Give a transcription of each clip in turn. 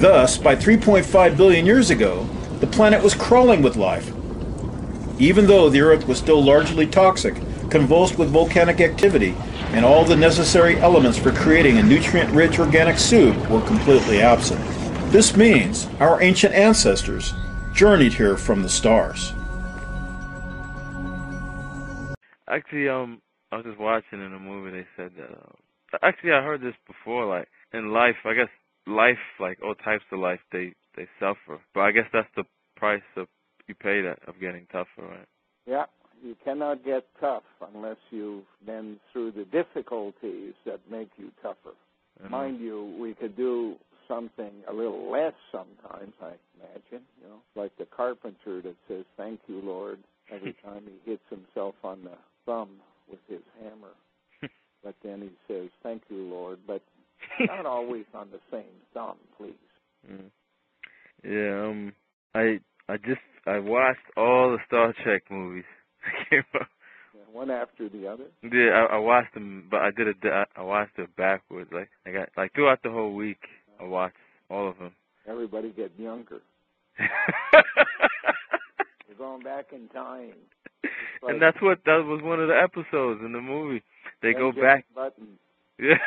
Thus, by 3.5 billion years ago, the planet was crawling with life. Even though the Earth was still largely toxic, convulsed with volcanic activity, and all the necessary elements for creating a nutrient-rich organic soup were completely absent. This means our ancient ancestors journeyed here from the stars. Actually, I was just watching in a movie, they said that, actually I heard this before, like, in life, I guess life, like all types of life, they suffer. But I guess that's the price of you pay that of getting tougher, right? Yeah, you cannot get tough unless you've been through the difficulties that make you tougher. Mind you, we could do something a little less sometimes, I imagine, like the carpenter that says, "Thank you, Lord," every time he hits himself on the thumb with his hammer. But then he says, "Thank you, Lord," but not always on the same thumb, please. Yeah, I watched all the Star Trek movies. One after the other? Yeah, I watched them, but I watched it backwards. Like throughout the whole week, I watched all of them. Everybody get younger. You're going back in time. Like, and that was one of the episodes in the movie. They go back. Button. Yeah.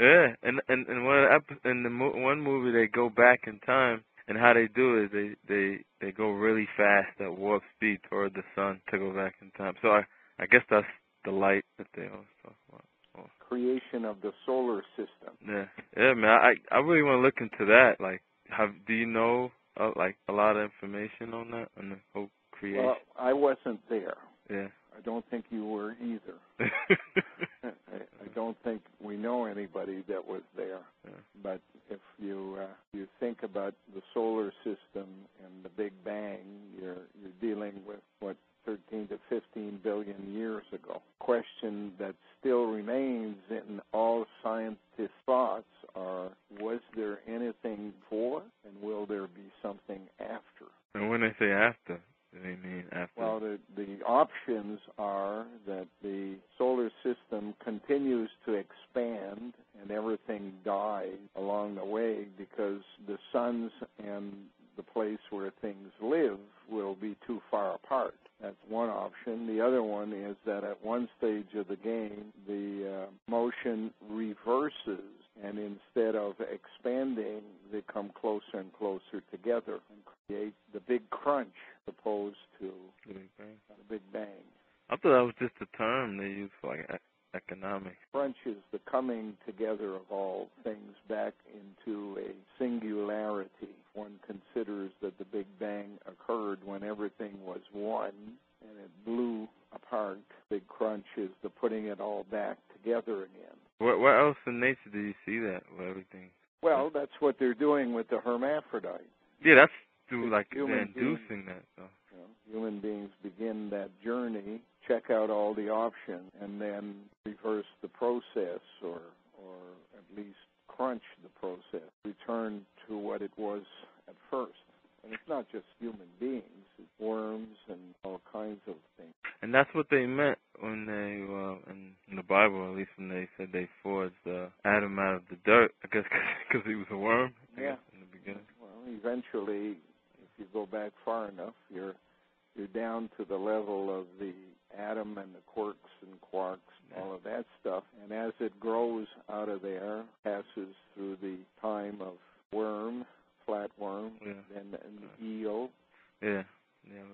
Yeah, and one movie they go back in time, and how they do is they go really fast at warp speed toward the sun to go back in time. So I guess that's the light that they always talk about. Oh. Creation of the solar system. Yeah, man. I really want to look into that. Like, do you know like a lot of information on that, on the whole creation? Well, I wasn't there. Yeah. I don't think you were either. I don't think we know anybody that was there. Yeah. But if you think about the solar system and the Big Bang, you're dealing with what 13 to 15 billion years ago. Question that still remains in all scientists' thoughts are: was there anything before, and will there be something after? And when they say after, do they mean after? Well, the options are that the solar system continues to expand and everything dies along the way because the suns and the place where things live will be too far apart. That's one option. The other one is that at one stage of the game, the motion reverses, and instead of expanding, they come closer and closer together and create the big crunch opposed to the Big Bang. I thought that was just a term they use for like economics. Crunch is the coming together of all things back into a singularity. One considers that the Big Bang occurred when everything was one and it blew apart. Big crunch is the putting it all back together again. Where else in nature do you see that, where everything? Well, that's what they're doing with the hermaphrodite. Yeah, that's through like they're inducing that. So. Human beings begin that journey, check out all the options, and then reverse the process, or at least crunch the process, return to what it was at first. And it's not just human beings, it's worms and all kinds of things. And that's what they meant when they, in the Bible, at least when they said they forged Adam out of the dirt, I guess because he was a worm, I guess, in the beginning. Well, eventually, if you go back far enough, you're down to the level of the atom and the quarks and quarks, all of that stuff. And as it grows out of there, passes through the time of worm, flatworm, then an eel. Yeah.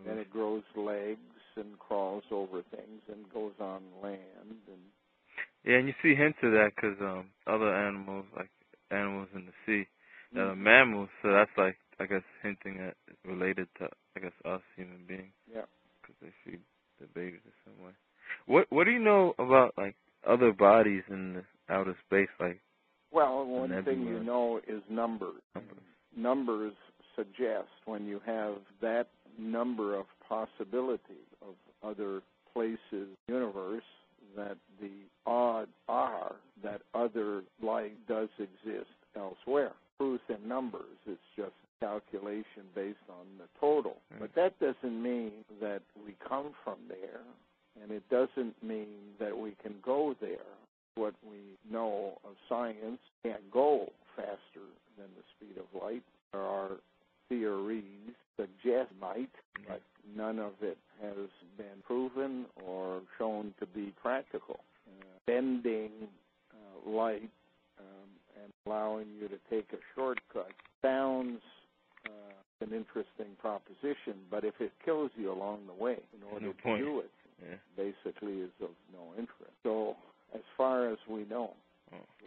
Then it grows legs and crawls over things and goes on land. And you see hints of that because other animals, like animals in the sea, that are mammals, so that's like, I guess, hinting at it's related to, I guess, us human beings. Yeah. Because they feed the babies the same way. What do you know about, like, other bodies in the outer space, like? Well, one thing you know is numbers. Numbers suggest when you have that number of possibilities of other places in the universe, that the odds are that other life does exist elsewhere. Truth in numbers, it's just calculation based on the total. But that doesn't mean that we come from there, and it doesn't mean that we can go there. What we know of science can't go faster than the speed of might, but none of it has been proven or shown to be practical. Bending light and allowing you to take a shortcut sounds an interesting proposition, but if it kills you along the way in order to do it, basically is of no interest. So as far as we know,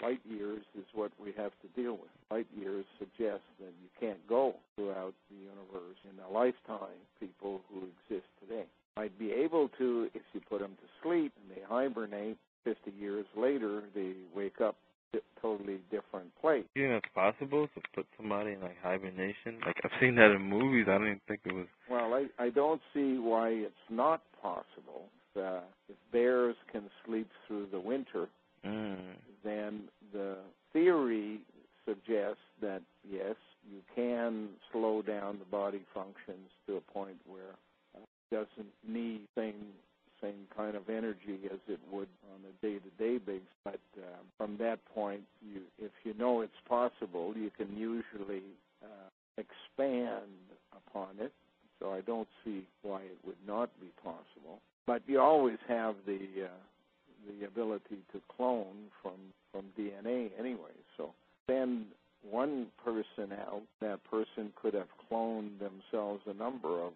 light years is what we have to deal with. Light years suggest that you can't go throughout the universe in a lifetime. People who exist today might be able to if you put them to sleep and they hibernate. 50 years later, they wake up in a totally different place. You think it's possible to put somebody in like hibernation? Like I've seen that in movies. I didn't think it was. Well, I don't see why it's not possible. If bears can sleep through the winter, then the theory suggests that, yes, you can slow down the body functions to a point where it doesn't need same kind of energy as it would on a day-to-day basis. But from that point, if you know it's possible, you can usually expand upon it. So I don't see why it would not be possible. But you always have the ability to clone from DNA anyway. So send one person out, that person could have cloned themselves a number of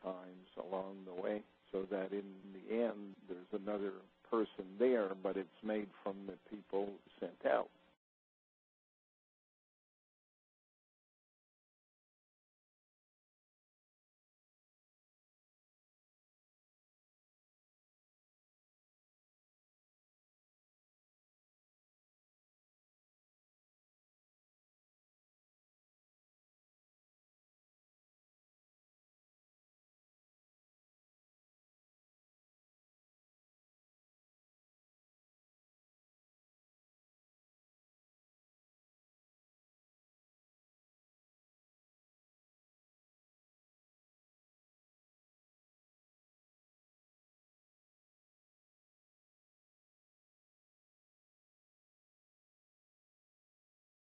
times along the way, so that in the end there's another person there, but it's made from the people sent out.